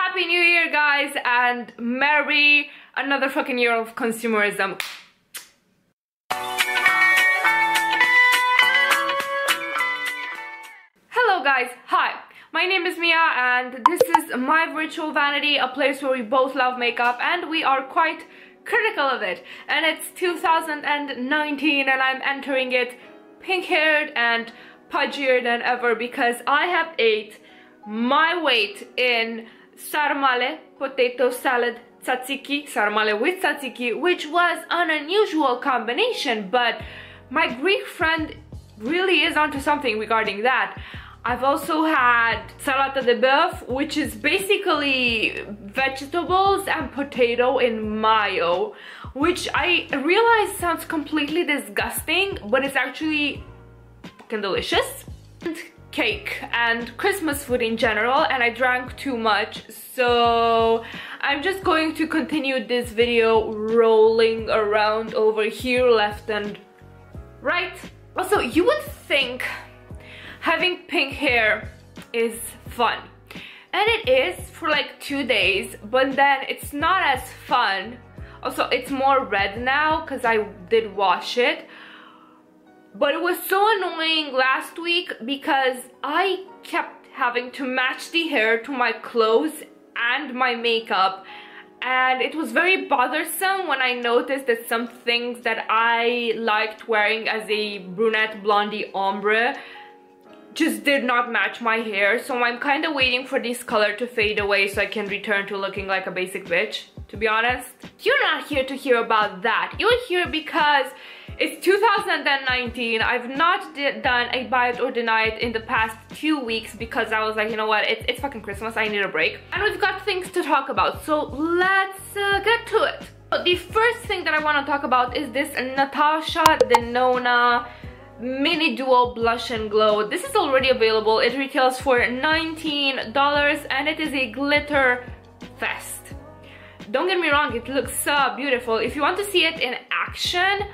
Happy New Year, guys, and merry another fucking year of consumerism. Hello guys, hi, my name is Mia and this is my virtual vanity, a place where we both love makeup and we are quite critical of it. And it's 2019 and I'm entering it pink-haired and pudgier than ever because I have ate my weight in sarmale, potato salad tzatziki, sarmale with tzatziki, which was an unusual combination, but my Greek friend really is onto something regarding that. I've also had salata de boeuf, which is basically vegetables and potato in mayo, which I realize sounds completely disgusting, but it's actually fucking delicious. And cake and Christmas food in general, and I drank too much, so I'm just going to continue this video rolling around over here left and right. Also, you would think having pink hair is fun, and it is for like 2 days, but then it's not as fun. Also, it's more red now because I did wash it. But it was so annoying last week because I kept having to match the hair to my clothes and my makeup, and it was very bothersome when I noticed that some things that I liked wearing as a brunette blondie ombre just did not match my hair. So I'm kind of waiting for this color to fade away so I can return to looking like a basic bitch, to be honest. You're not here to hear about that. You're here because it's 2019. I've not done a buy it or deny it in the past 2 weeks because I was like, you know what, it's fucking Christmas, I need a break. And we've got things to talk about, so let's get to it. So the first thing that I want to talk about is this Natasha Denona Mini Duo Blush and Glow. This is already available. It retails for $19 and it is a glitter fest. Don't get me wrong, it looks beautiful. If you want to see it in action,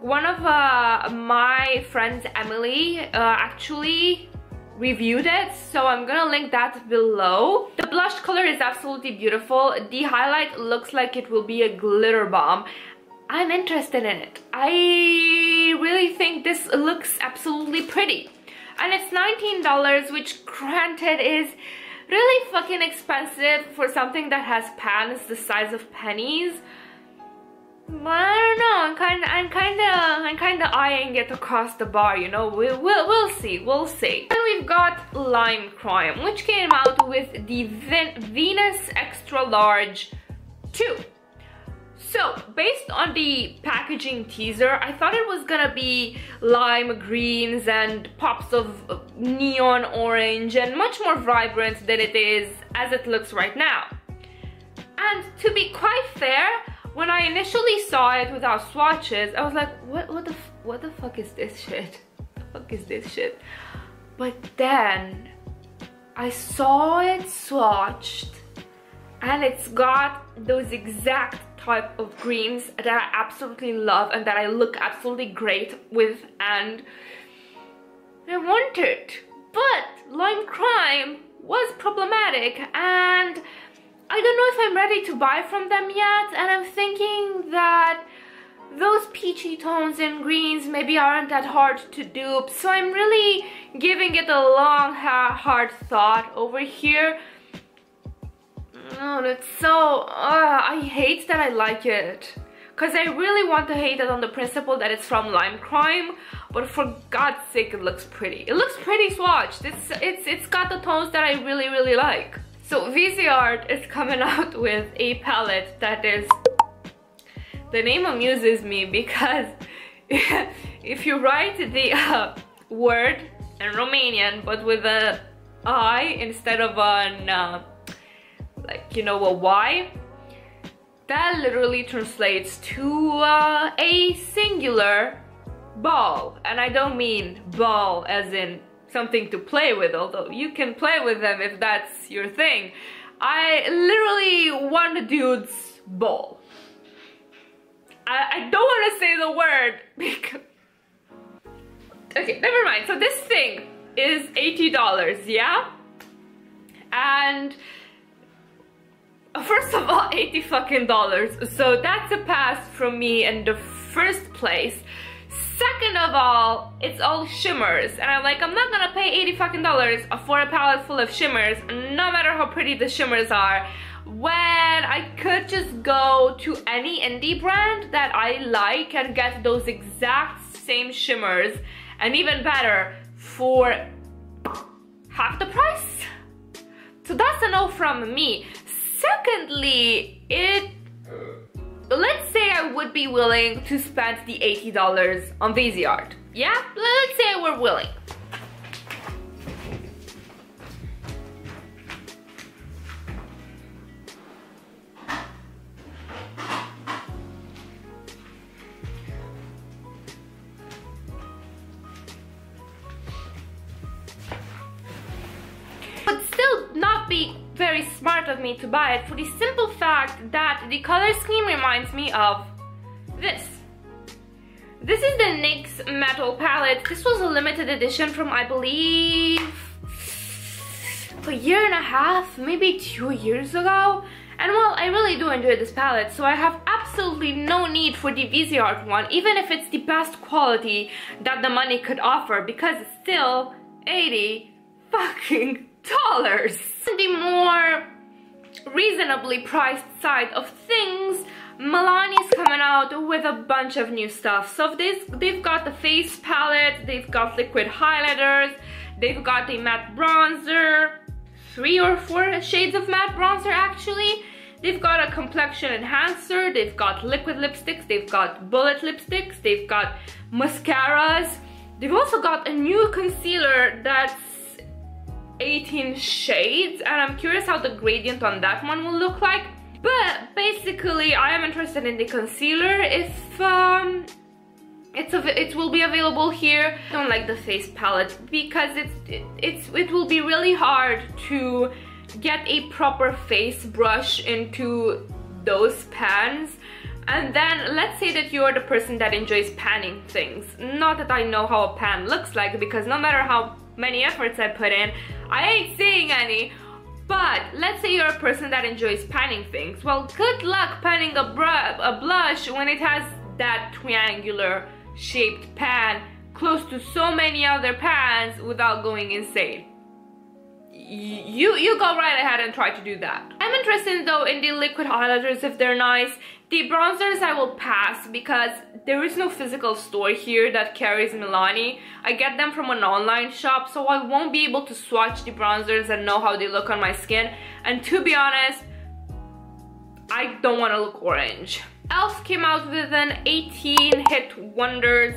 one of my friends, Emily, actually reviewed it, so I'm gonna link that below. The blush color is absolutely beautiful. The highlight looks like it will be a glitter bomb. I'm interested in it. I really think this looks absolutely pretty. And it's $19, which granted is really fucking expensive for something that has pans the size of pennies. But I don't know, I'm kinda eyeing it across the bar, you know. We'll see. And we've got Lime Crime, which came out with the Venus Extra Large 2. So, based on the packaging teaser, I thought it was gonna be lime greens and pops of neon orange and much more vibrant than it is as it looks right now. And to be quite fair, when I initially saw it without swatches, I was like, what the fuck is this shit? What the fuck is this shit? But then I saw it swatched and it's got those exact type of greens that I absolutely love and that I look absolutely great with, and I want it. But Lime Crime was problematic and I don't know if I'm ready to buy from them yet, and I'm thinking that those peachy tones and greens maybe aren't that hard to dupe, so I'm really giving it a long hard thought over here. Oh, that's so I hate that I like it, because I really want to hate it on the principle that it's from Lime Crime, but for God's sake, it looks pretty. It looks pretty swatched. It's got the tones that I really like. So Viseart is coming out with a palette that is, the name amuses me because if you write the word in Romanian but with an I instead of an like, you know, a Y, that literally translates to a singular ball. And I don't mean ball as in something to play with, although you can play with them if that's your thing. I literally want a dude's ball. I don't want to say the word because... Okay, never mind. So this thing is $80, yeah? And First of all, $80 fucking dollars. So that's a pass from me in the first place. Second of all, it's all shimmers, and I'm like, I'm not gonna pay $80 fucking dollars for a palette full of shimmers, no matter how pretty the shimmers are, when I could just go to any indie brand that I like and get those exact same shimmers, and even better, for half the price. So that's a no from me. Secondly, let's say I would be willing to spend the $80 on Viseart. Yeah, let's say we're willing. Would still not be very smart of me to buy it for the simple fact that the color scheme reminds me of this. This is the NYX Metal palette. This was a limited edition from, I believe, a year and a half, maybe 2 years ago. And well, I really do enjoy this palette, so I have absolutely no need for the Viseart one, even if it's the best quality that the money could offer, because it's still $80 fucking dollars. The more reasonably priced side of things, Milani is coming out with a bunch of new stuff. So they've got the face palette, they've got liquid highlighters, they've got the matte bronzer, 3 or 4 shades of matte bronzer actually. They've got a complexion enhancer, they've got liquid lipsticks, they've got bullet lipsticks, they've got mascaras. They've also got a new concealer that's 18 shades, and I'm curious how the gradient on that one will look like. But basically, I am interested in the concealer if it will be available here. I don't like the face palette because it will be really hard to get a proper face brush into those pans. And then let's say that you're the person that enjoys panning things. Not that I know how a pan looks like, because no matter how many efforts I put in, I ain't seeing any. But let's say you're a person that enjoys panning things. Well, good luck panning a blush when it has that triangular shaped pan close to so many other pans without going insane. You go right ahead and try to do that. I'm interested though in the liquid highlighters if they're nice. The bronzers I will pass because there is no physical store here that carries Milani. I get them from an online shop, so I won't be able to swatch the bronzers and know how they look on my skin. And to be honest, I don't want to look orange. e.l.f. came out with an 18 Hit Wonders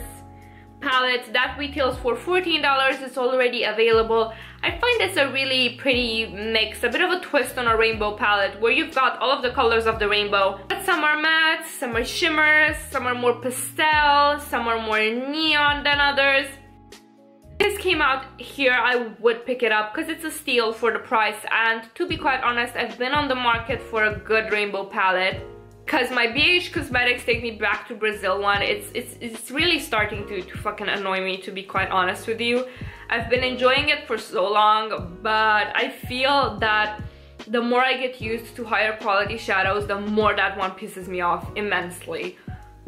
palette that retails for $14. It's already available. I find this a really pretty mix, a bit of a twist on a rainbow palette where you've got all of the colors of the rainbow. But some are matte, some are shimmers, some are more pastel, some are more neon than others. If this came out here, I would pick it up because it's a steal for the price, and to be quite honest, I've been on the market for a good rainbow palette. Because my BH Cosmetics Take Me Back to Brazil one, it's really starting to fucking annoy me, to be quite honest with you. I've been enjoying it for so long, but I feel that the more I get used to higher quality shadows, the more that one pisses me off immensely.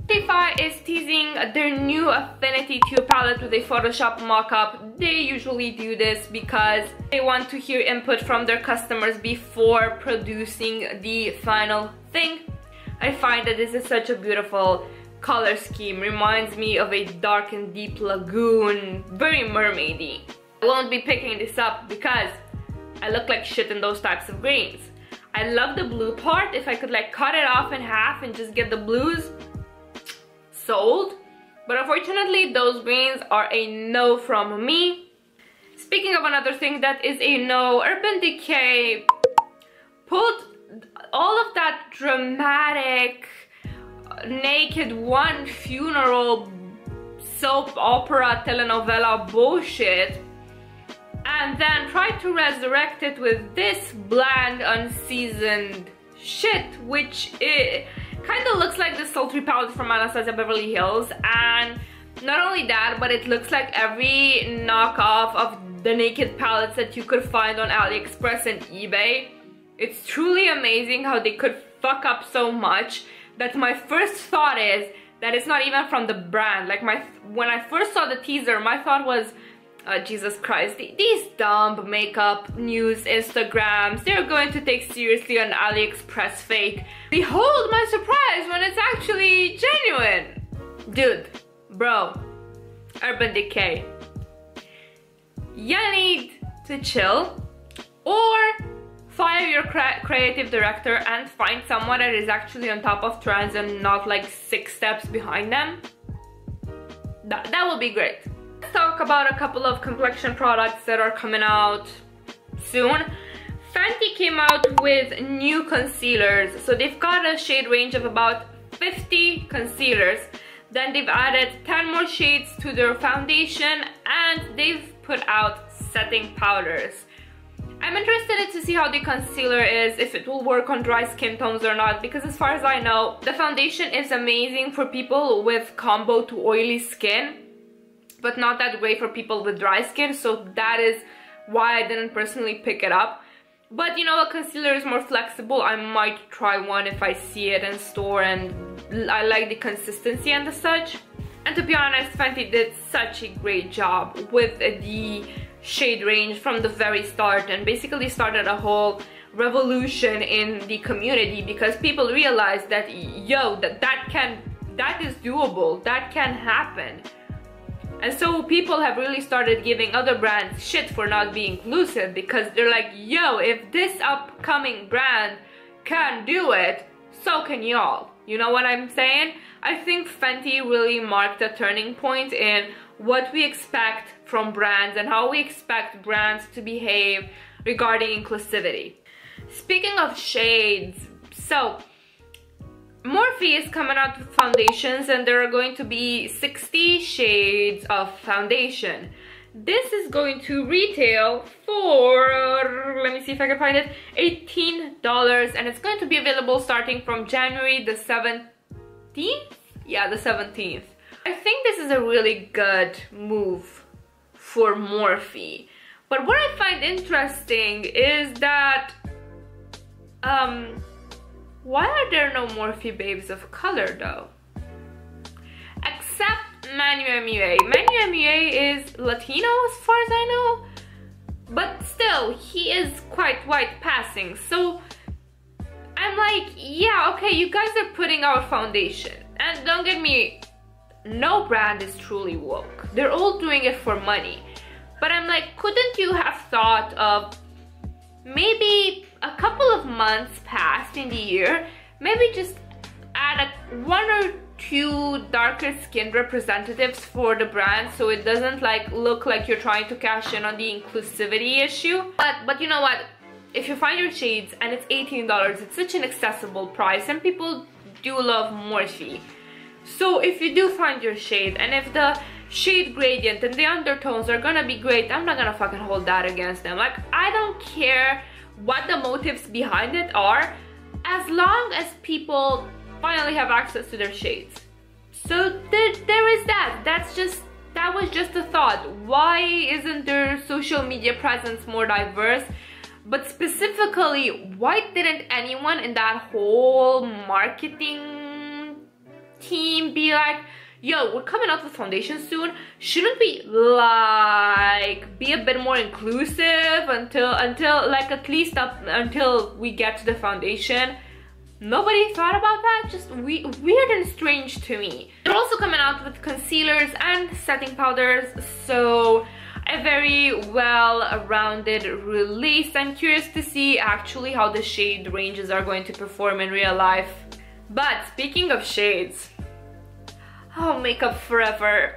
Certif'eye is teasing their new Affinity II palette with a Photoshop mock-up. They usually do this because they want to hear input from their customers before producing the final thing. I find that this is such a beautiful color scheme. Reminds me of a dark and deep lagoon, very mermaidy. I won't be picking this up because I look like shit in those types of greens. I love the blue part. If I could like cut it off in half and just get the blues, sold. But unfortunately, those greens are a no from me. Speaking of another thing that is a no, Urban Decay pulled all of that dramatic naked one funeral soap opera telenovela bullshit and then tried to resurrect it with this bland unseasoned shit, which kind of looks like the sultry palette from Anastasia Beverly Hills. And not only that, but it looks like every knockoff of the naked palettes that you could find on AliExpress and eBay. It's truly amazing how they could fuck up so much that my first thought is that it's not even from the brand. Like when I first saw the teaser, my thought was, Jesus Christ, these dumb makeup news Instagrams, they're going to take seriously an AliExpress fake. Behold my surprise when it's actually genuine. Dude, bro, Urban Decay, you need to chill or fire your creative director and find someone that is actually on top of trends and not like 6 steps behind them. That would be great. Let's talk about a couple of complexion products that are coming out soon. Fenty came out with new concealers. So they've got a shade range of about 50 concealers. Then they've added 10 more shades to their foundation, and they've put out setting powders. I'm interested to see how the concealer is, if it will work on dry skin tones or not, because as far as I know, the foundation is amazing for people with combo to oily skin, but not that great for people with dry skin, so that is why I didn't personally pick it up. But you know, a concealer is more flexible. I might try one if I see it in store and I like the consistency and the such. And to be honest, Fenty did such a great job with the shade range from the very start, and basically started a whole revolution in the community because people realized that, yo, that is doable, that can happen. And so people have really started giving other brands shit for not being inclusive, because they're like, yo, if this upcoming brand can do it, so can y'all. You know what I'm saying? I think Fenty really marked a turning point in what we expect from brands and how we expect brands to behave regarding inclusivity. Speaking of shades, so Morphe is coming out with foundations, and there are going to be 60 shades of foundation. This is going to retail for, let me see if I can find it, $18, and it's going to be available starting from January the 17th? Yeah, the 17th. I think this is a really good move for Morphe. But what I find interesting is that, why are there no Morphe babes of color though? Except Manu MUA. Manu MUA is Latino as far as I know, but still, he is quite white passing. So I'm like, yeah, okay, you guys are putting out foundation. And don't get me, no brand is truly woke. They're all doing it for money. But I'm like, couldn't you have thought of maybe a couple of months past in the year, maybe just add 1 or 2 darker skinned representatives for the brand, so it doesn't like look like you're trying to cash in on the inclusivity issue. But you know what? If you find your shades and it's $18, it's such an accessible price, and people do love Morphe. So if you do find your shade, and if the shade gradient and the undertones are gonna be great, I'm not gonna fucking hold that against them. Like, I don't care what the motives behind it are, as long as people finally have access to their shades. So there is that. That was just a thought. Why isn't their social media presence more diverse? But specifically, why didn't anyone in that whole marketing team be like, yo, we're coming out with foundation soon, shouldn't we like be a bit more inclusive until like at least up until we get to the foundation? Nobody thought about that. Just weird and strange to me. They're also coming out with concealers and setting powders, so a very well-rounded release. I'm curious to see actually how the shade ranges are going to perform in real life. But speaking of shades, oh, Makeup Forever,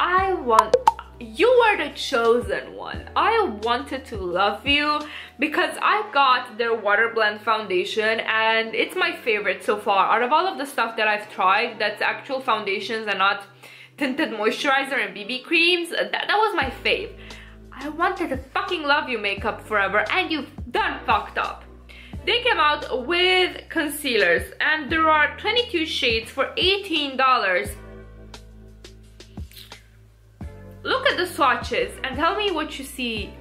you were the chosen one. I wanted to love you because I got their Water Blend foundation, and it's my favorite so far. Out of all of the stuff that I've tried that's actual foundations and not tinted moisturizer and BB creams, that was my fave. I wanted to fucking love you, Makeup Forever, and you've done fucked up. They came out with concealers, and there are 22 shades for $18. Look at the swatches and tell me what you see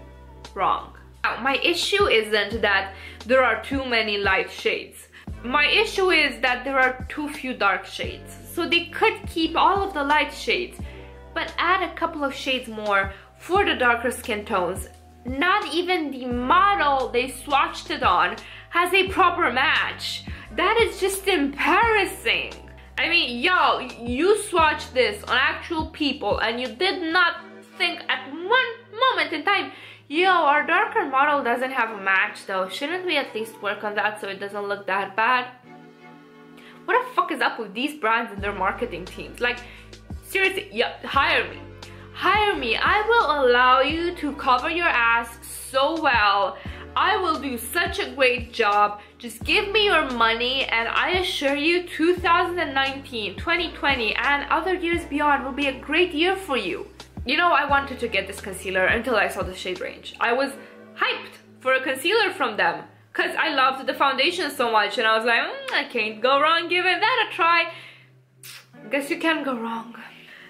wrong. Now, my issue isn't that there are too many light shades. My issue is that there are too few dark shades. So they could keep all of the light shades, but add a couple of shades more for the darker skin tones. Not even the model they swatched it on has a proper match. That is just embarrassing. I mean, yo, you swatched this on actual people and you did not think at one moment in time, yo, our darker model doesn't have a match though. Shouldn't we at least work on that so it doesn't look that bad? What the fuck is up with these brands and their marketing teams? Like, seriously, yeah, hire me. Hire me. I will allow you to cover your ass so well. I will do such a great job. Just give me your money and I assure you 2019, 2020 and other years beyond will be a great year for you. You know, I wanted to get this concealer until I saw the shade range. I was hyped for a concealer from them because I loved the foundation so much and I was like, I can't go wrong giving that a try. Guess you can go wrong.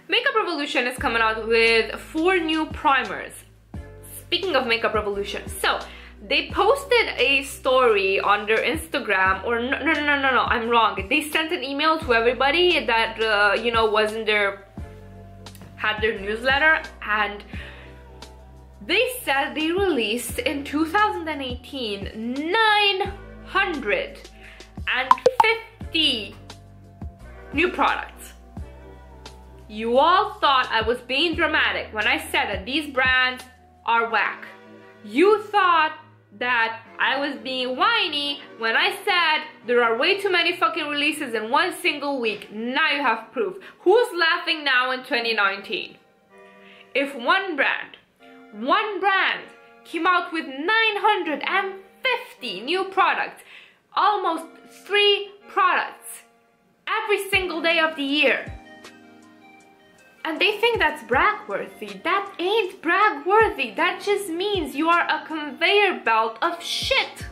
Makeup Revolution is coming out with 4 new primers. Speaking of Makeup Revolution, so they posted a story on their Instagram, or no, I'm wrong. They sent an email to everybody that, you know, was in their, had their newsletter, and they said they released in 2018 950 new products. You all thought I was being dramatic when I said that these brands are whack. You thought that I was being whiny when I said there are way too many fucking releases in one single week. Now you have proof. Who's laughing now in 2019? If one brand came out with 950 new products, almost 3 products every single day of the year, and they think that's brag-worthy. That ain't brag-worthy. That just means you are a conveyor belt of shit.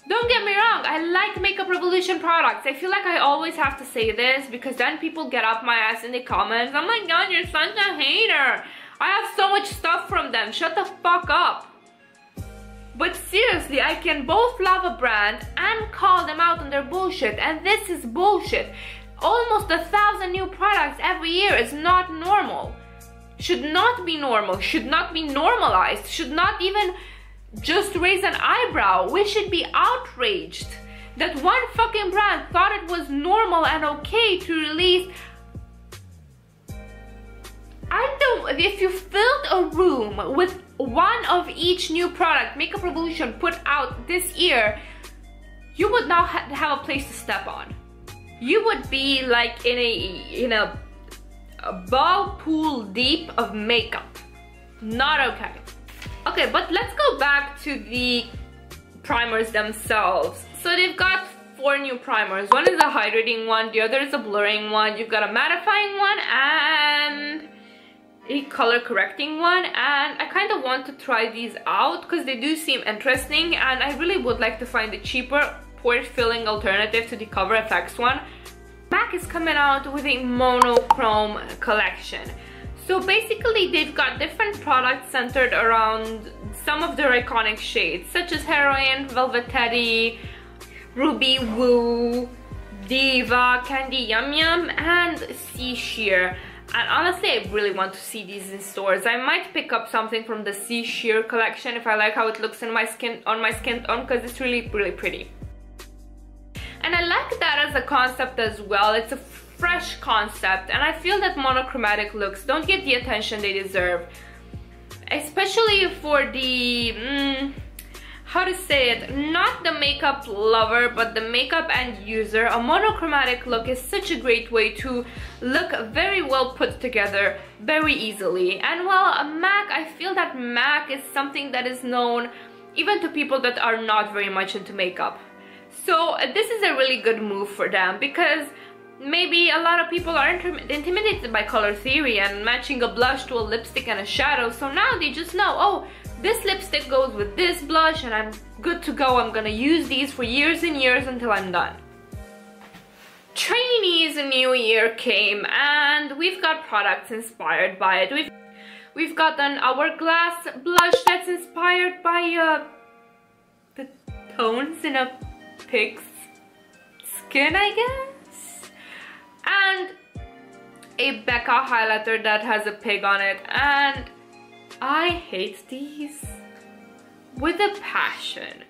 Don't get me wrong, I like Makeup Revolution products. I feel like I always have to say this because then people get up my ass in the comments. Oh my god, you're such a hater. I have so much stuff from them. Shut the fuck up. But seriously, I can both love a brand and call them out on their bullshit, and this is bullshit. Almost 1,000 new products every year is not normal. Should not be normal, should not be normalized, should not even just raise an eyebrow. We should be outraged that one fucking brand thought it was normal and okay to release. I don't, if you filled a room with one of each new product Makeup Revolution put out this year, you would now have a place to step on. You would be like in a ball pool deep of makeup. Not okay. Okay, but let's go back to the primers themselves. So they've got 4 new primers. One is a hydrating one, the other is a blurring one. You've got a mattifying one and a color correcting one. And I kind of want to try these out because they do seem interesting, and I really would like to find a cheaper pore filling alternative to the Cover FX one. MAC is coming out with a monochrome collection. So basically they've got different products centered around some of their iconic shades, such as Heroin, Velvet Teddy, Ruby Woo, Diva, Candy Yum Yum, and Sea Sheer. And honestly, I really want to see these in stores. I might pick up something from the Sea Sheer collection if I like how it looks in my skin, on my skin tone, because it's really pretty. And I like that as a concept as well. It's a fresh concept, and I feel that monochromatic looks don't get the attention they deserve. Especially for the, how to say it, not the makeup lover, but the makeup end user. A monochromatic look is such a great way to look very well put together very easily. And well, MAC, I feel that MAC is something that is known even to people that are not very much into makeup. So this is a really good move for them, because maybe a lot of people are intimidated by color theory and matching a blush to a lipstick and a shadow. So now they just know, oh, this lipstick goes with this blush and I'm good to go. I'm gonna use these for years and years until I'm done. Chinese New Year came and we've got products inspired by it. We've got an hourglass blush that's inspired by the tones in a pig's skin, I guess. And a Becca highlighter that has a pig on it. And I hate these with a passion,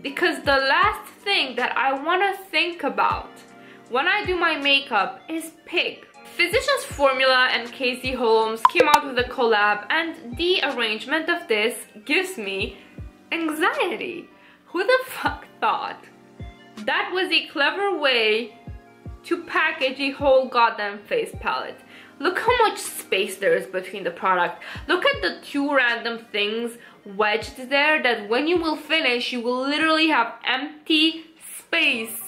because the last thing that I want to think about when I do my makeup is pig. Physicians Formula and Casey Holmes came out with a collab, and the arrangement of this gives me anxiety. Who the fuck thought that was a clever way to package a whole goddamn face palette? Look how much space there is between the product. Look at the two random things wedged there that when you will finish, you will literally have empty space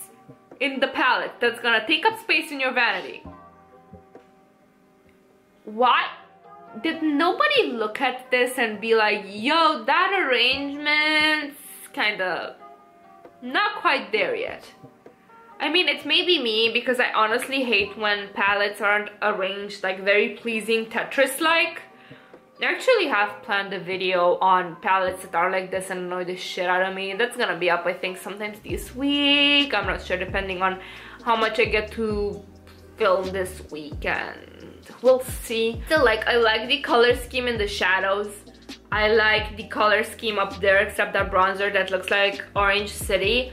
in the palette that's gonna take up space in your vanity. Why did nobody look at this and be like, yo, that arrangement's kinda not quite there yet? I mean, it's maybe me, because I honestly hate when palettes aren't arranged like very pleasing Tetris-like. I actually have planned a video on palettes that are like this and annoy the shit out of me. That's gonna be up, I think, sometimes this week. I'm not sure, depending on how much I get to film this weekend. We'll see. Still, like, I like the color scheme in the shadows. I like the color scheme up there, except that bronzer that looks like Orange City.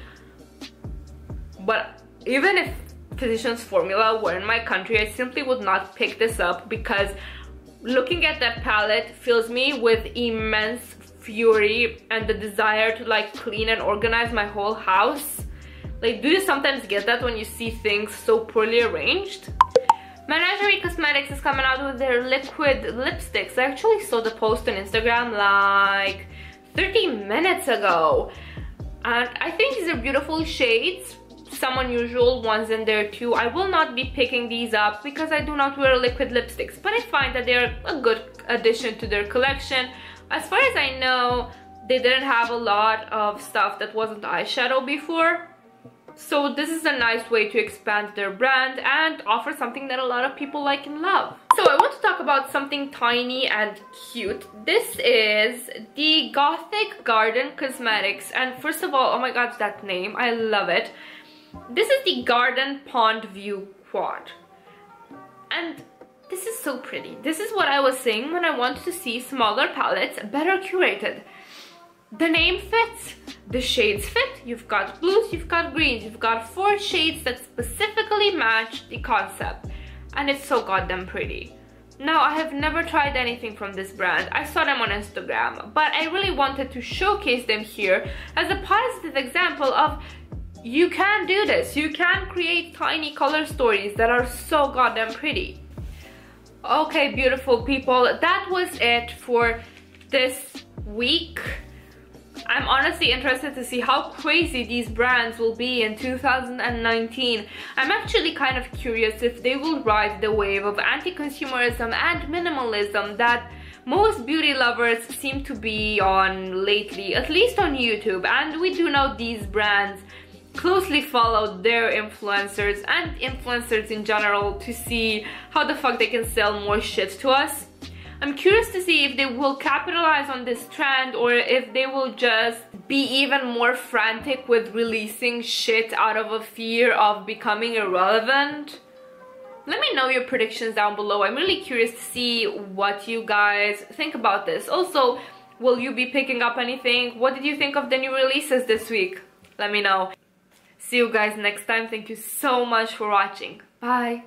But even if Physicians Formula were in my country, I simply would not pick this up, because looking at that palette fills me with immense fury and the desire to like clean and organize my whole house. Like, do you sometimes get that when you see things so poorly arranged? Menagerie Cosmetics is coming out with their liquid lipsticks. I actually saw the post on Instagram like 30 minutes ago. And I think these are beautiful shades. Some unusual ones in there too. I will not be picking these up because I do not wear liquid lipsticks, but I find that they're a good addition to their collection. As far as I know, they didn't have a lot of stuff that wasn't eyeshadow before. So this is a nice way to expand their brand and offer something that a lot of people like and love. So I want to talk about something tiny and cute. This is the Gothic Garden Cosmetics, and first of all, oh my god, that name, I love it. This is the Garden Pond View Quad, and this is so pretty. This is what I was saying when I wanted to see smaller palettes better curated. The name fits, the shades fit. You've got blues, you've got greens, you've got 4 shades that specifically match the concept, and it's so goddamn pretty. Now, I have never tried anything from this brand. I saw them on Instagram, but I really wanted to showcase them here as a positive example of you can do this. You can create tiny color stories that are so goddamn pretty. Okay, beautiful people, that was it for this week. I'm honestly interested to see how crazy these brands will be in 2019. I'm actually kind of curious if they will ride the wave of anti-consumerism and minimalism that most beauty lovers seem to be on lately, at least on YouTube. And we do know these brands closely follow their influencers and influencers in general to see how the fuck they can sell more shit to us. I'm curious to see if they will capitalize on this trend or if they will just be even more frantic with releasing shit out of a fear of becoming irrelevant. Let me know your predictions down below. I'm really curious to see what you guys think about this. Also, will you be picking up anything? What did you think of the new releases this week? Let me know. See you guys next time. Thank you so much for watching. Bye.